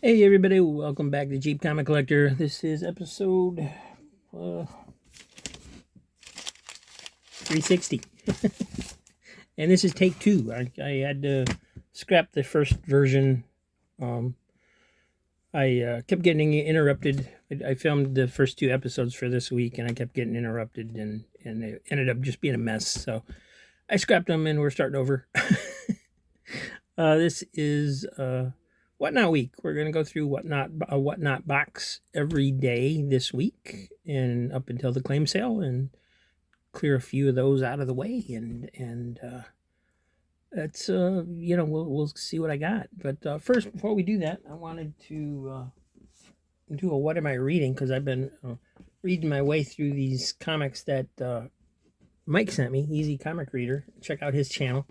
Hey everybody, welcome back to Jeep Comic Collector. This is episode 360. And this is take two. I had to scrap the first version. I kept getting interrupted. I filmed the first two episodes for this week and I kept getting interrupted and it ended up just being a mess. So I scrapped them and we're starting over. This is Whatnot Week. We're going to go through a Whatnot box every day this week and up until the claim sale and clear a few of those out of the way. And that's, we'll see what I got. But first, before we do that, I wanted to do a what am I reading? Because I've been reading my way through these comics that Mike sent me, Easy Comic Reader. Check out his channel.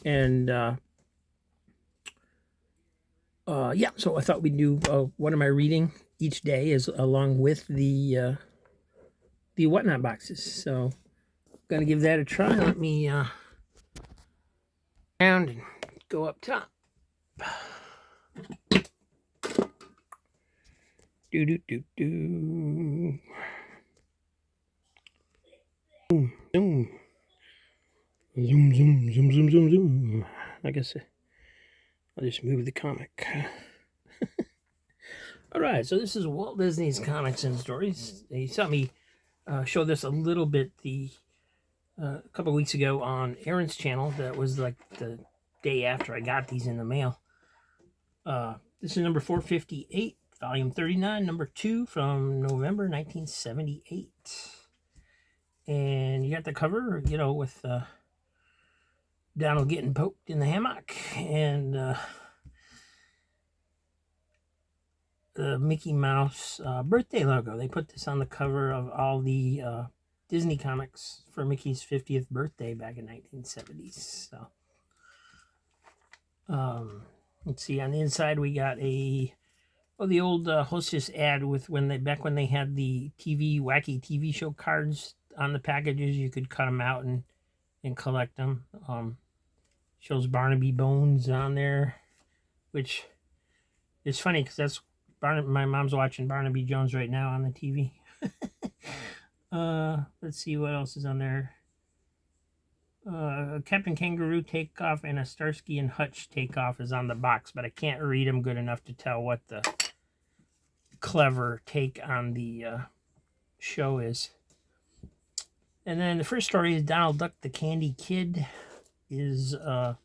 And so I thought we'd do what am I reading each day is along with the Whatnot boxes. So I'm gonna give that a try. Let me down and go up top. Do do do do. Zoom zoom zoom zoom zoom zoom zoom zoom. I guess I'll just move the comic. All right, so this is Walt Disney's Comics and Stories. He saw me show this a little bit a couple weeks ago on Aaron's channel. That was like the day after I got these in the mail. This is number 458, volume 39, number 2 from November 1978. And you got the cover, with Donald getting poked in the hammock and the Mickey Mouse birthday logo. They put this on the cover of all the Disney comics for Mickey's 50th birthday back in 1970s. So, let's see. On the inside, we got the old Hostess ad with when they had the wacky TV show cards on the packages. You could cut them out and collect them. Shows Barnaby Bones on there, which is funny because that's my mom's watching Barnaby Jones right now on the TV. Let's see what else is on there. Captain Kangaroo Takeoff and a Starsky and Hutch Takeoff is on the box, but I can't read them good enough to tell what the clever take on the show is. And then the first story is Donald Duck the Candy Kid, is by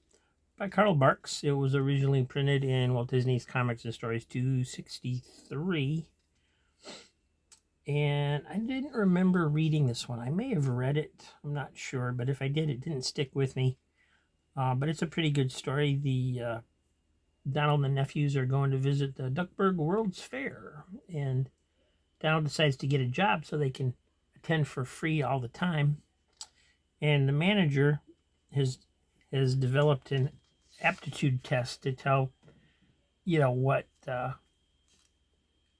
Carl Barks. It was originally printed in Walt Disney's Comics and Stories 263. And I didn't remember reading this one. I may have read it. I'm not sure. But if I did, it didn't stick with me. But it's a pretty good story. The Donald and the nephews are going to visit the Duckburg World's Fair. And Donald decides to get a job so they can attend for free all the time. And the manager has developed an aptitude test to tell,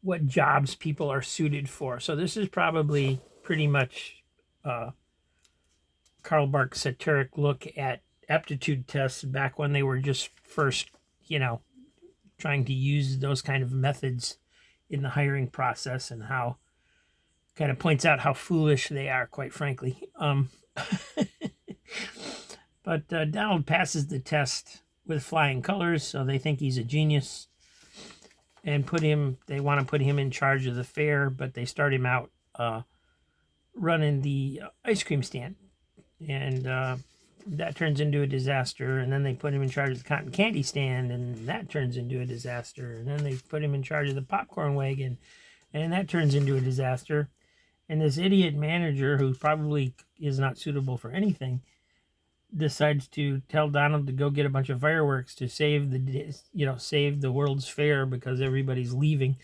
what jobs people are suited for. So this is probably pretty much Carl Barks' satiric look at aptitude tests back when they were just first, trying to use those kind of methods in the hiring process, and how kind of points out how foolish they are, quite frankly. But Donald passes the test with flying colors, so they think he's a genius. And they want to put him in charge of the fair, but they start him out running the ice cream stand. And that turns into a disaster. And then they put him in charge of the cotton candy stand, and that turns into a disaster. And then they put him in charge of the popcorn wagon, and that turns into a disaster. And this idiot manager, who probably is not suitable for anything, decides to tell Donald to go get a bunch of fireworks to save the World's Fair because everybody's leaving.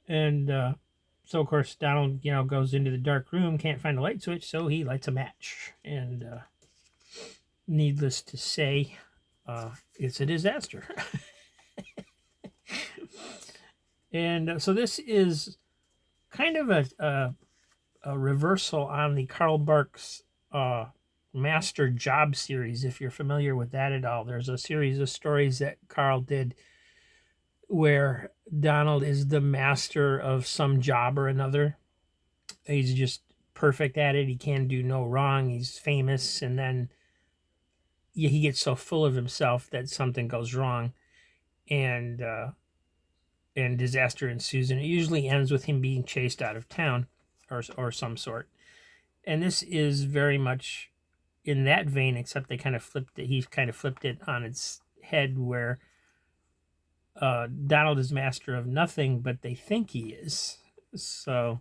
And so of course Donald goes into the dark room, can't find a light switch, so he lights a match, and needless to say, it's a disaster. And so this is kind of a reversal on the Carl Barks Master Job series, if you're familiar with that at all. There's a series of stories that Carl did where Donald is the master of some job or another. He's just perfect at it. He can do no wrong. He's famous, and then he gets so full of himself that something goes wrong, and disaster ensues. And it usually ends with him being chased out of town, or some sort. And this is very much in that vein, except they kind of flipped it. He kind of flipped it on its head, where Donald is master of nothing, but they think he is. So,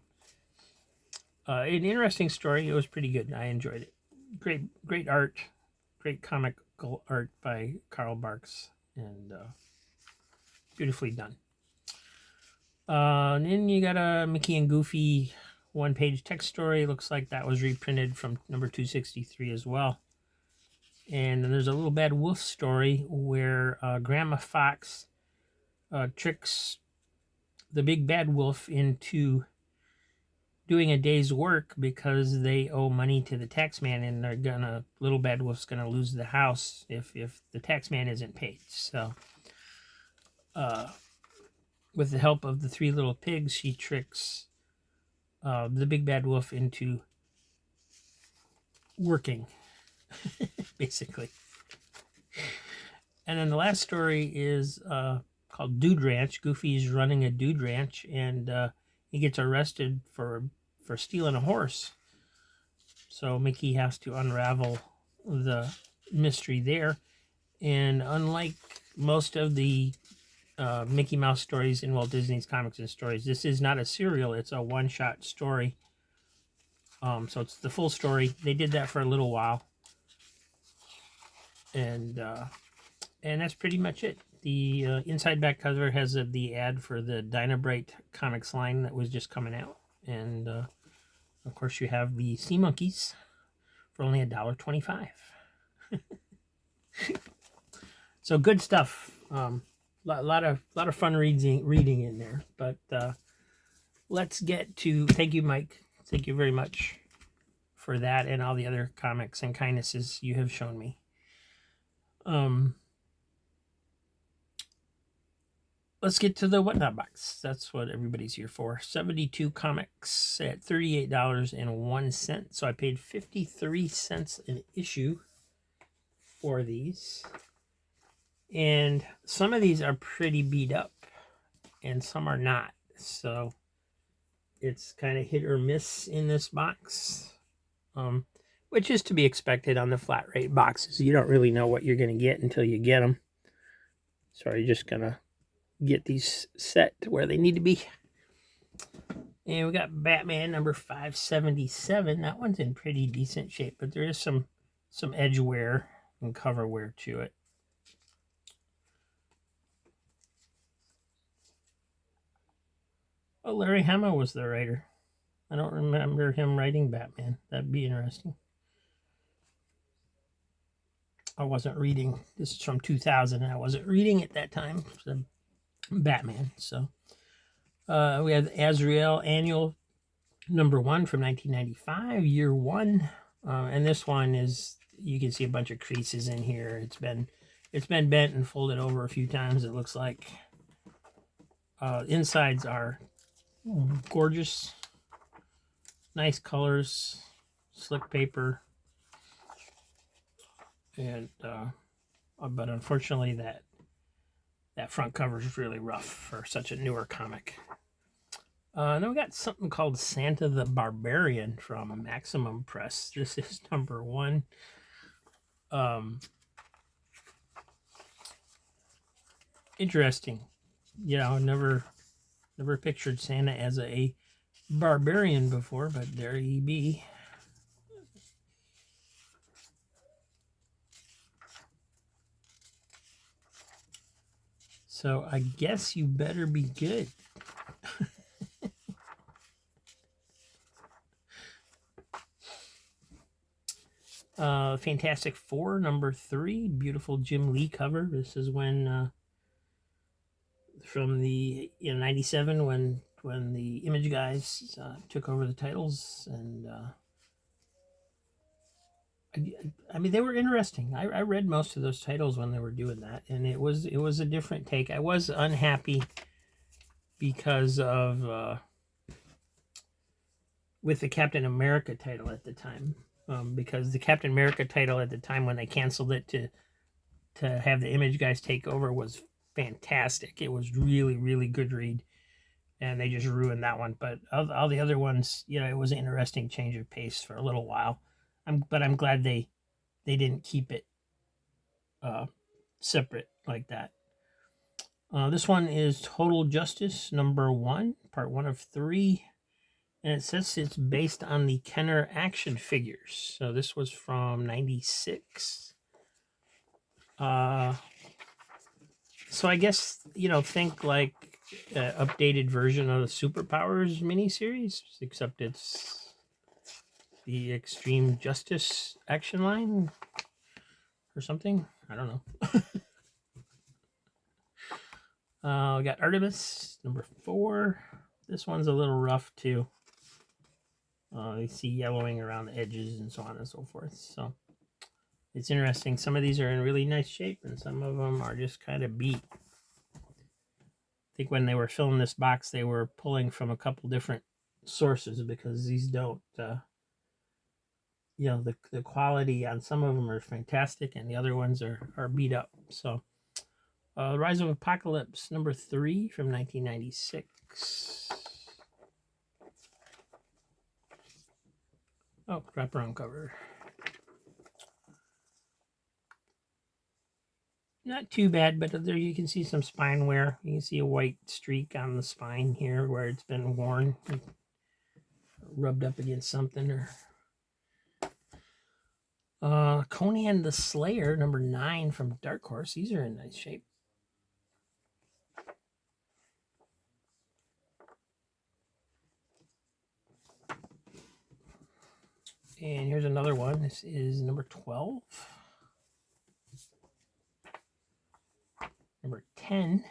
an interesting story. It was pretty good. I enjoyed it. Great art, great comical art by Carl Barks, and beautifully done. And then you got a Mickey and Goofy one-page text story. Looks like that was reprinted from number 263 as well. And then there's a Little Bad Wolf story where Grandma Fox tricks the big bad wolf into doing a day's work because they owe money to the tax man, and Little Bad Wolf's gonna lose the house if the tax man isn't paid. So with the help of the three little pigs, she tricks the big bad wolf into working, basically. And then the last story is called Dude Ranch. Goofy's running a dude ranch, and he gets arrested for stealing a horse. So Mickey has to unravel the mystery there. And unlike most of the Mickey Mouse stories in Walt Disney's Comics and Stories, this is not a serial. It's a one-shot story. So it's the full story. They did that for a little while. And that's pretty much it. The inside back cover has the ad for the Dynabrite Comics line that was just coming out. And, of course, you have the Sea Monkeys for only $1.25. So good stuff. Lot of fun reading in there. But let's get to... Thank you, Mike. Thank you very much for that and all the other comics and kindnesses you have shown me. Let's get to the Whatnot box. That's what everybody's here for. 72 comics at $38.01. So I paid 53 cents an issue for these. And some of these are pretty beat up and some are not. So it's kind of hit or miss in this box. Which is to be expected on the flat rate boxes. You don't really know what you're going to get until you get them. So you're just going to get these set to where they need to be. And we got Batman number 577. That one's in pretty decent shape, but there is some edge wear and cover wear to it. Oh, Larry Hama was the writer. I don't remember him writing Batman. That'd be interesting. I wasn't reading. This is from 2000. I wasn't reading at that time. So Batman. So we have Azrael Annual number 1 from 1995, year 1. And this one is, you can see a bunch of creases in here. It's been bent and folded over a few times, it looks like. Insides are gorgeous. Nice colors. Slick paper. And but unfortunately that front cover is really rough for such a newer comic. And then we got something called Santa the Barbarian from Maximum Press. This is number 1. Interesting. You know, never pictured Santa as a barbarian before, but there he be. So I guess you better be good. Fantastic Four number 3, beautiful Jim Lee cover. This is when from the 97 when the Image guys took over the titles, and I mean, they were interesting. I read most of those titles when they were doing that, and it was a different take. I was unhappy because of with the Captain America title at the time, because the Captain America title at the time when they canceled it to have the Image guys take over was fantastic. It was really good read, and they just ruined that one. But all the other ones, it was an interesting change of pace for a little while. I'm glad they didn't keep it separate like that. This one is Total Justice #1, part 1 of 3. And it says it's based on the Kenner action figures. So this was from '96. So I guess, think like an updated version of the Superpowers miniseries, except it's the Extreme Justice action line or something. I don't know. We got Artemis #4. This one's a little rough too. You see yellowing around the edges and so on and so forth. So it's interesting. Some of these are in really nice shape and some of them are just kind of beat. I think when they were filling this box, they were pulling from a couple different sources because these don't, the quality on some of them are fantastic and the other ones are beat up. So Rise of Apocalypse #3 from 1996. Oh, wraparound cover. Not too bad, but there you can see some spine wear. You can see a white streak on the spine here where it's been worn, rubbed up against something. Or Conan the Slayer #9 from Dark Horse. These are in nice shape. And here's another one. This is #12. #10.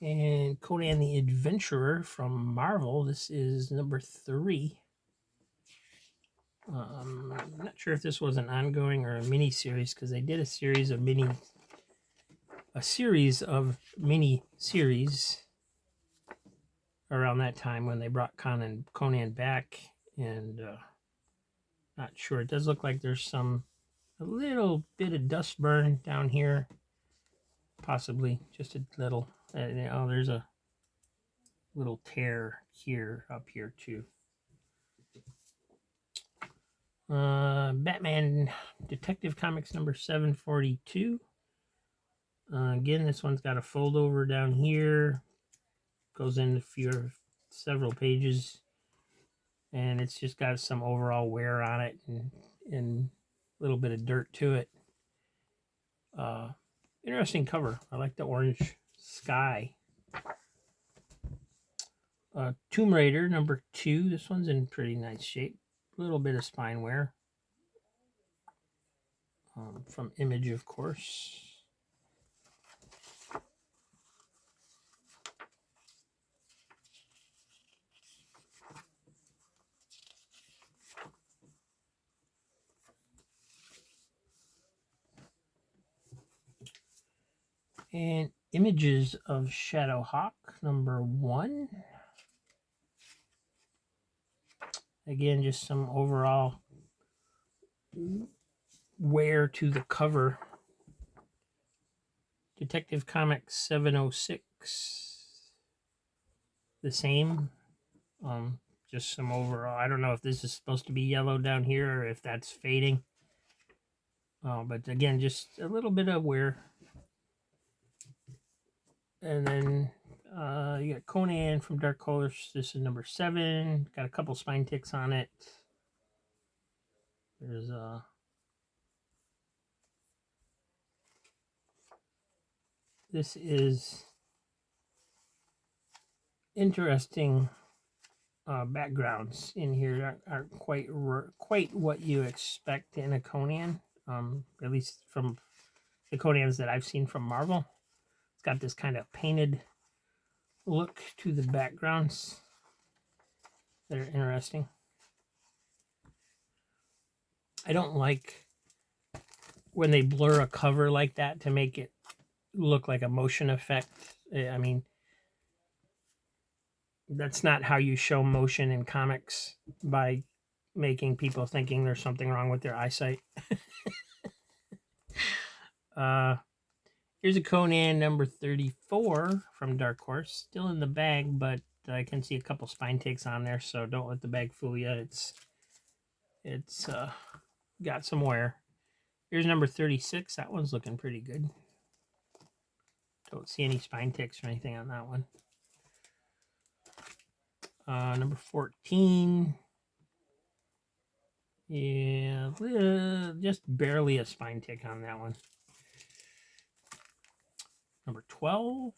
And Conan the Adventurer from Marvel. This is #3. I'm not sure if this was an ongoing or a mini series because they did a series of mini series around that time when they brought Conan back, and not sure. It does look like there's a little bit of dust burn down here, possibly just a little. There's a little tear here, up here too. Batman Detective Comics #742. Again, this one's got a fold over down here, goes in several pages, and it's just got some overall wear on it and a little bit of dirt to it. Interesting cover. I like the orange sky. Tomb Raider #2. This one's in pretty nice shape. A little bit of spine wear. From Image, of course. And Images of Shadowhawk #1. Again, just some overall wear to the cover. Detective Comics 706. The same. Just some overall. I don't know if this is supposed to be yellow down here or if that's fading. But again, just a little bit of wear. And then you got Conan from Dark Horse. This is #7. Got a couple spine ticks on it. There's this is interesting. Backgrounds in here aren't quite what you expect in a Conan. At least from the Conans that I've seen from Marvel. It's got this kind of painted look to the backgrounds that are interesting. I don't like when they blur a cover like that to make it look like a motion effect. I mean, that's not how you show motion in comics, by making people thinking there's something wrong with their eyesight. Here's a Conan number 34 from Dark Horse. Still in the bag, but I can see a couple spine takes on there, so don't let the bag fool you. It's got some wear. Here's number 36. That one's looking pretty good. Don't see any spine ticks or anything on that one. Number 14. Yeah, just barely a spine tick on that one. Number 12.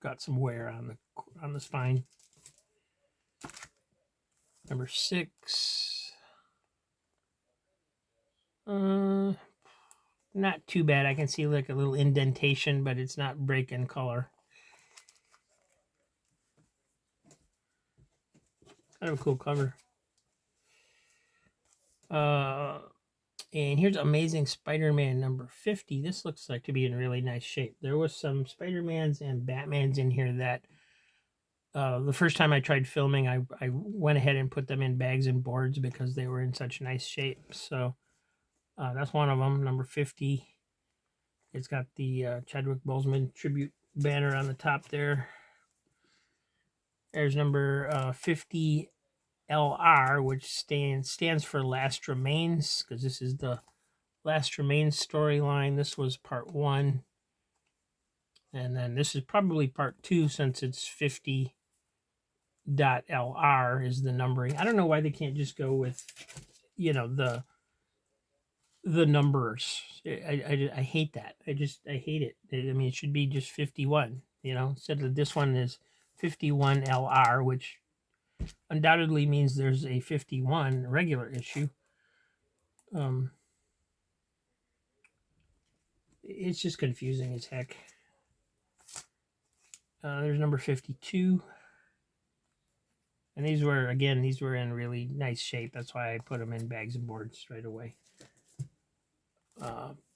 Got some wear on the spine. Number 6. Not too bad. I can see like a little indentation, but it's not breaking color. Kind of a cool cover. And here's Amazing Spider-Man number 50. This looks like to be in really nice shape. There was some Spider-Mans and Batmans in here that the first time I tried filming, I went ahead and put them in bags and boards because they were in such nice shape. So that's one of them, number 50. It's got the Chadwick Boseman tribute banner on the top there. There's number 50 LR, which stands for Last Remains, because this is the Last Remains storyline. This was part 1. And then this is probably part 2, since it's 50.LR is the numbering. I don't know why they can't just go with, the numbers. I hate that. I hate it. I mean, it should be just 51, instead of this one is 51 LR, which undoubtedly means there's a 51 regular issue. It's just confusing as heck. There's number 52. And these were in really nice shape. That's why I put them in bags and boards right away.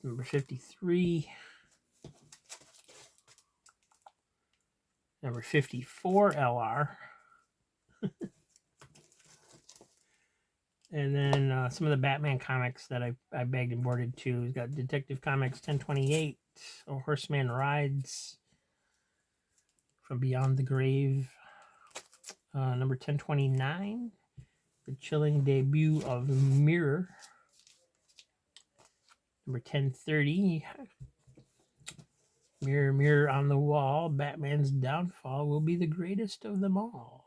Number 53. Number 54 LR. And then some of the Batman comics that I bagged and boarded too. We've got Detective Comics 1028, A Horseman Rides, From Beyond the Grave. Number 1029, the chilling debut of Mirror. Number 1030, Mirror, Mirror on the Wall, Batman's downfall will be the greatest of them all.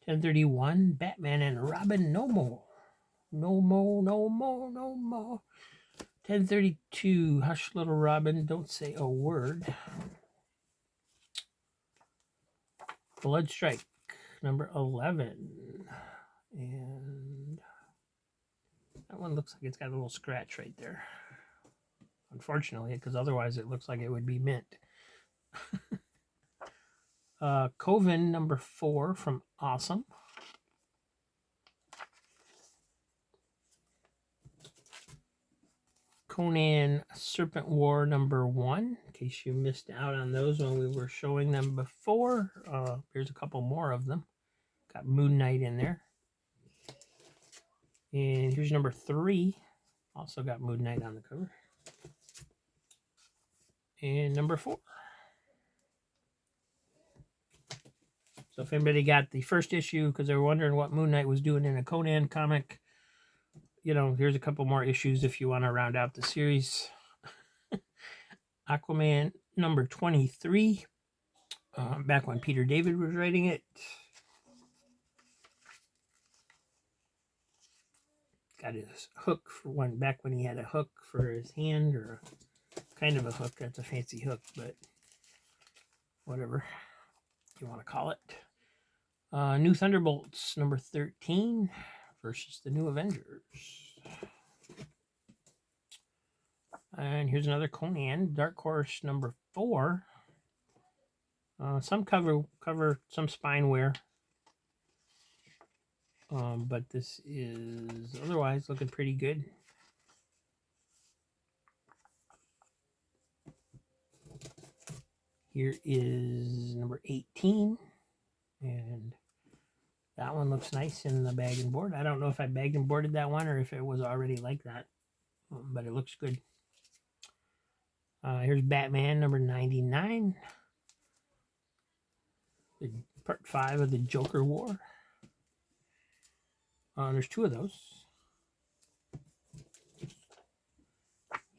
1031, Batman and Robin no more. No more, no more, no more. 1032, Hush Little Robin, don't say a word. Bloodstrike, number 11. And that one looks like it's got a little scratch right there. Unfortunately, because otherwise it looks like it would be mint. Coven number 4 from Awesome. Conan Serpent War number 1, in case you missed out on those when we were showing them before. There's a couple more of them. Got Moon Knight in there. And here's number 3. Also got Moon Knight on the cover. And number 4. So if anybody got the first issue because they were wondering what Moon Knight was doing in a Conan comic, here's a couple more issues if you want to round out the series. Aquaman number 23, back when Peter David was writing it. Got his hook for one, back when he had a hook for his hand, or kind of a hook. That's a fancy hook, but whatever you want to call it. New Thunderbolts number 13 versus the New Avengers. And here's another Conan, Dark Horse number 4. Some cover, some spine wear. But this is otherwise looking pretty good. Here is number 18, and that one looks nice in the bag and board. I don't know if I bagged and boarded that one or if it was already like that, but it looks good. Here's Batman number 99, part 5 of the Joker War. There's 2 of those.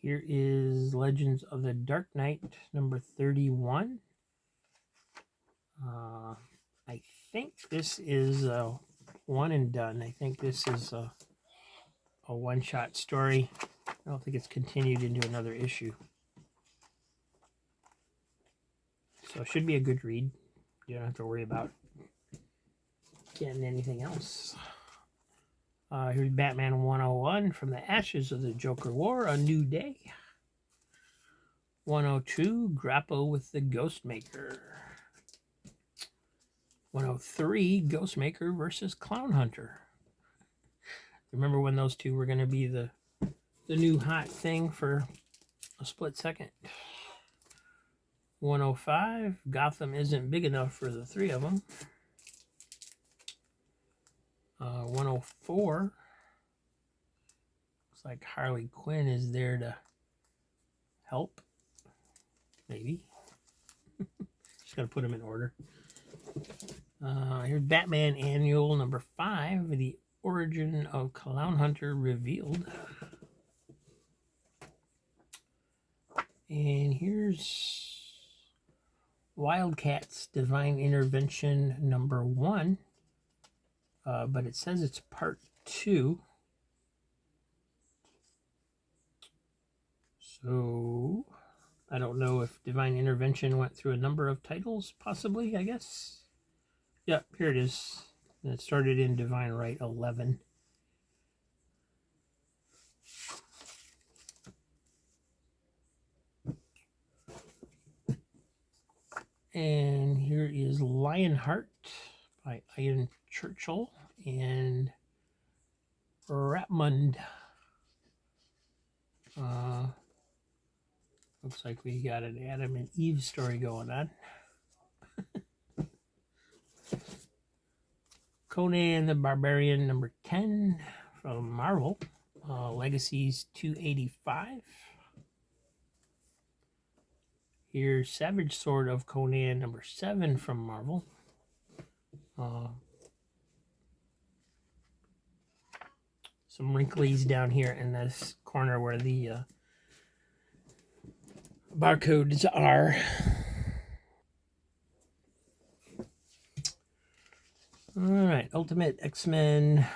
Here is Legends of the Dark Knight number 31. I think this is a one and done. I think this is a one-shot story. I don't think it's continued into another issue. So it should be a good read. You don't have to worry about getting anything else. Here's Batman 101, From the Ashes of the Joker War, A New Day. 102, Grapple with the Ghostmaker. 103, Ghostmaker versus Clown Hunter. Remember when those two were going to be the new hot thing for a split second. 105, Gotham Isn't Big Enough for the 3 of them. 104, looks like Harley Quinn is there to help. Maybe. Just got to put them in order. Here's Batman Annual number 5, The Origin of Clown Hunter Revealed. And here's Wildcats Divine Intervention number 1. But it says it's part 2. So I don't know if Divine Intervention went through a number of titles, possibly, I guess. Yep, here it is. And it started in Divine Right 11. And here is Lionheart by Ian Churchill and Rapmund. Looks like we got an Adam and Eve story going on. Conan the Barbarian number 10 from Marvel. Legacies 285. Here's Savage Sword of Conan number 7 from Marvel. Some wrinklies down here in this corner where the barcodes are. All right, Ultimate X-Men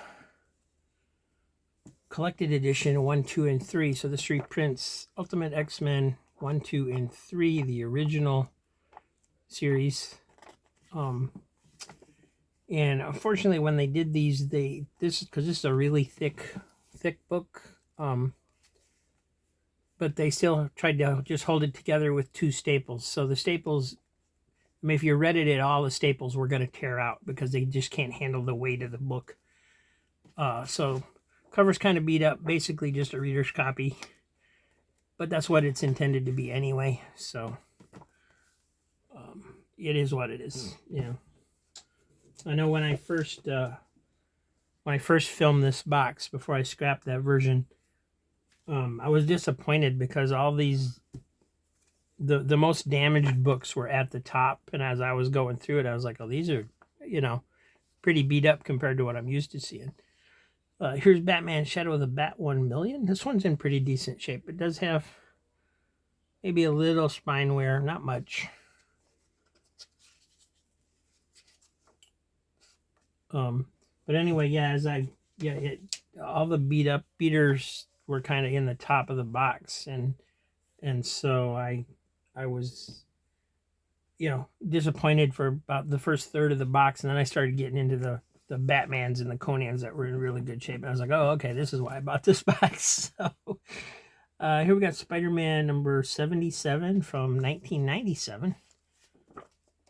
Collected Edition 1, 2, and 3. So this reprints Ultimate X-Men 1, 2, and 3, the original series. And unfortunately, when they did these, because this is a really thick book, but they still tried to just hold it together with 2 staples. So the staples, I mean, if you read it at all, the staples were going to tear out because they just can't handle the weight of the book. So cover's kind of beat up, basically just a reader's copy, but that's what it's intended to be anyway. So it is what it is, you know. I know when I first filmed this box before I scrapped that version, I was disappointed because all these the most damaged books were at the top, and as I was going through it, I was like, oh, these are, you know, pretty beat up compared to what I'm used to seeing. Here's Batman Shadow of the Bat 1 million. This one's in pretty decent shape. It does have maybe a little spine wear, not much. But anyway, yeah, all the beaters were kind of in the top of the box, and so I was, you know, disappointed for about the first third of the box, and then I started getting into the Batmans and the Conans that were in really good shape, and I was like, oh, okay, this is why I bought this box. So here we got Spider-Man number 77 from 1997.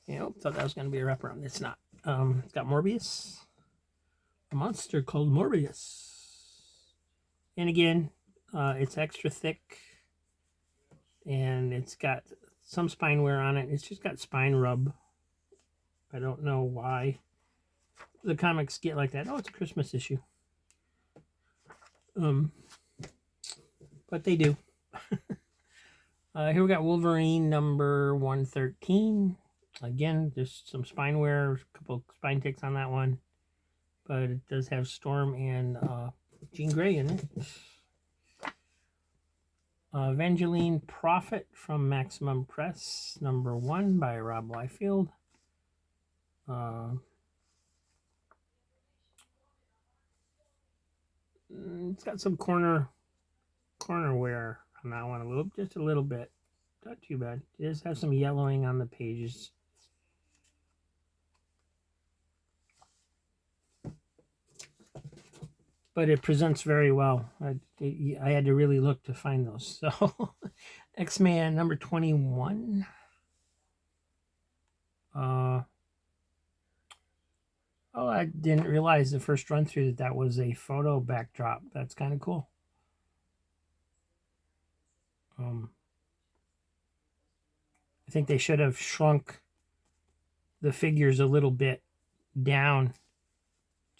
You know, thought that was going to be a wraparound. It's not. It's got Morbius. a monster called Morbius. And again, it's extra thick, and it's got some spine wear on it. It's just got spine rub. I don't know why the comics get like that. Oh, it's a Christmas issue. But they do. Here we got Wolverine number 113. Again, just some spine wear, a couple spine ticks on that one. But it does have Storm and Jean Grey in it. Evangeline Prophet from Maximum Press, number 1 by Rob Liefeld. It's got some corner wear on that one, just a little bit. Not too bad. It does have some yellowing on the pages. But it presents very well. I had to really look to find those. So, X-Men number 21. Oh, I didn't realize the first run through that was a photo backdrop. That's kind of cool. I think they should have shrunk the figures a little bit down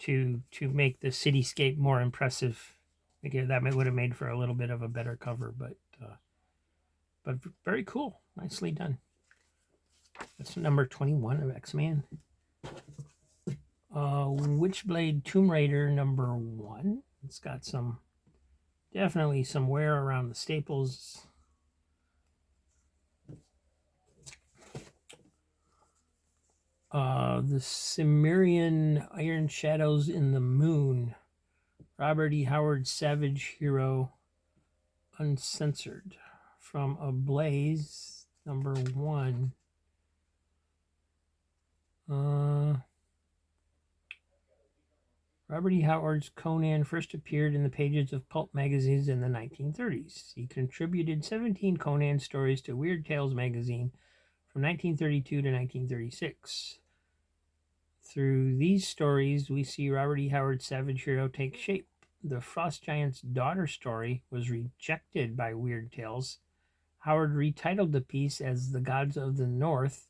to make the cityscape more impressive. Again, that would have made for a little bit of a better cover, but very cool. Nicely done. That's number 21 of X-Men. Witchblade Tomb Raider number 1. It's got definitely some wear around the staples. The Cimmerian Iron Shadows in the Moon. Robert E. Howard Savage Hero Uncensored. From Ablaze number 1. Robert E. Howard's Conan first appeared in the pages of pulp magazines in the 1930s. He contributed 17 Conan stories to Weird Tales magazine from 1932 to 1936. Through these stories, we see Robert E. Howard's Savage Hero take shape. The Frost Giant's daughter story was rejected by Weird Tales. Howard retitled the piece as The Gods of the North,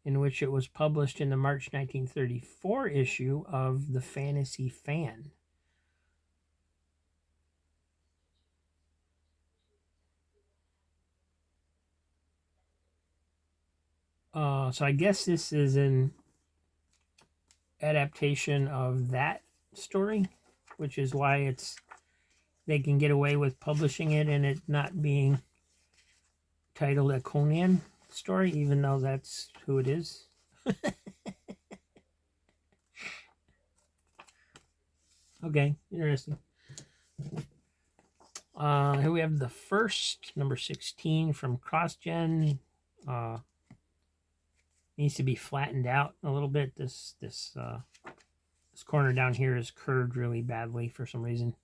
in which it was published in the March 1934 issue of The Fantasy Fan. So I guess this is an adaptation of that story, which is why they can get away with publishing it and it not being titled a Conan story, even though that's who it is. Okay, interesting. Here we have the first, number 16 from CrossGen. Needs to be flattened out a little bit. This corner down here is curved really badly for some reason.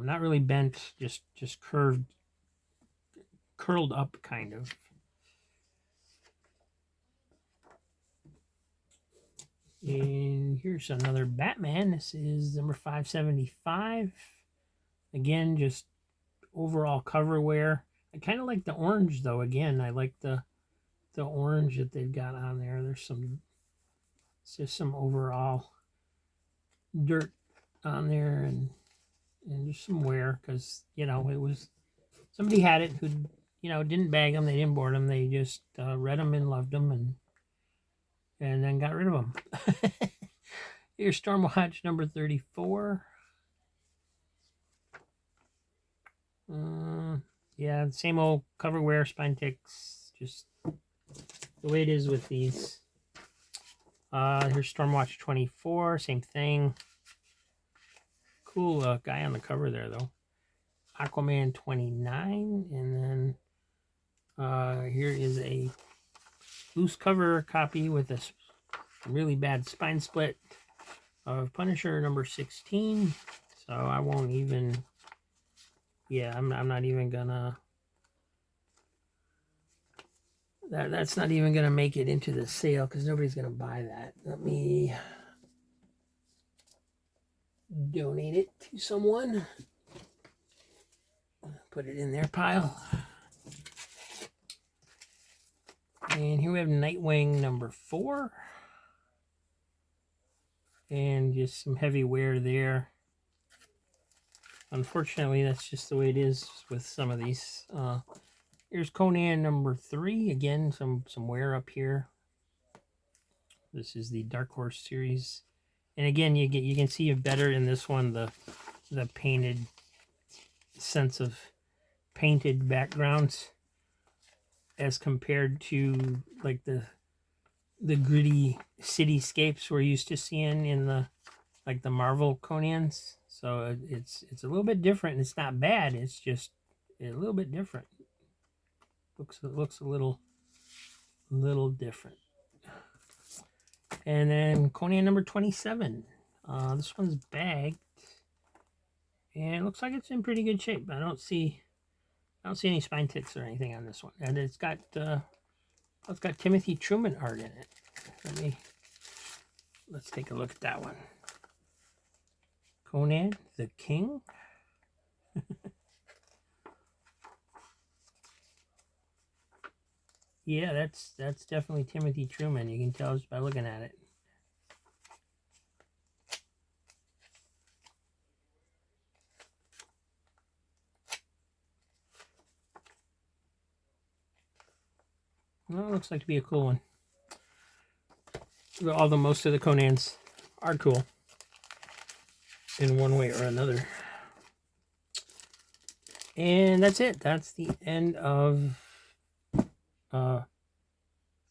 Not really bent, just curled up kind of. And here's another Batman. This is number 575. Again, just overall cover wear. I kind of like the orange though. Again, I like the orange that they've got on there. It's just some overall dirt on there and just some wear because, it was, somebody had it who, didn't bag them, they didn't board them, they just read them and loved them and then got rid of them. Here's Stormwatch number 34. Yeah, same old cover wear, spine ticks, just the way it is with these. Here's Stormwatch 24, same thing. Cool guy on the cover there, though. Aquaman 29, and then here is a loose cover copy with a really bad spine split of Punisher number 16. So I won't even. Yeah, I'm not even gonna. That's not even gonna make it into the sale because nobody's gonna buy that. Let me donate it to someone. Put it in their pile. And here we have Nightwing number 4. And just some heavy wear there. Unfortunately, that's just the way it is with some of these. Here's Conan number 3. Again, some wear up here. This is the Dark Horse series. And again, you can see it better in this one, the painted sense of painted backgrounds as compared to like the gritty cityscapes we're used to seeing in the Marvel Conans. So it's a little bit different. It's not bad. It's just a little bit different. Looks a little different. And then Conan number 27. This one's bagged, and it looks like it's in pretty good shape. I don't see any spine ticks or anything on this one, and it's got Timothy Truman art in it. Let's take a look at that one. Conan the King. Yeah, that's definitely Timothy Truman. You can tell just by looking at it. Well, it looks like to be a cool one. Although most of the Conans are cool in one way or another. And that's it. That's the end of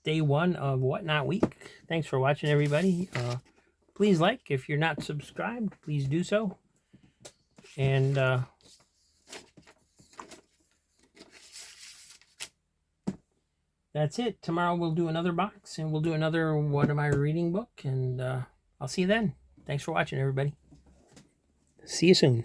day 1 of Whatnot Week. Thanks for watching, everybody. Please like. If you're not subscribed, please do so. And that's it. Tomorrow we'll do another box, and we'll do another What Am I Reading book, and I'll see you then. Thanks for watching, everybody. See you soon.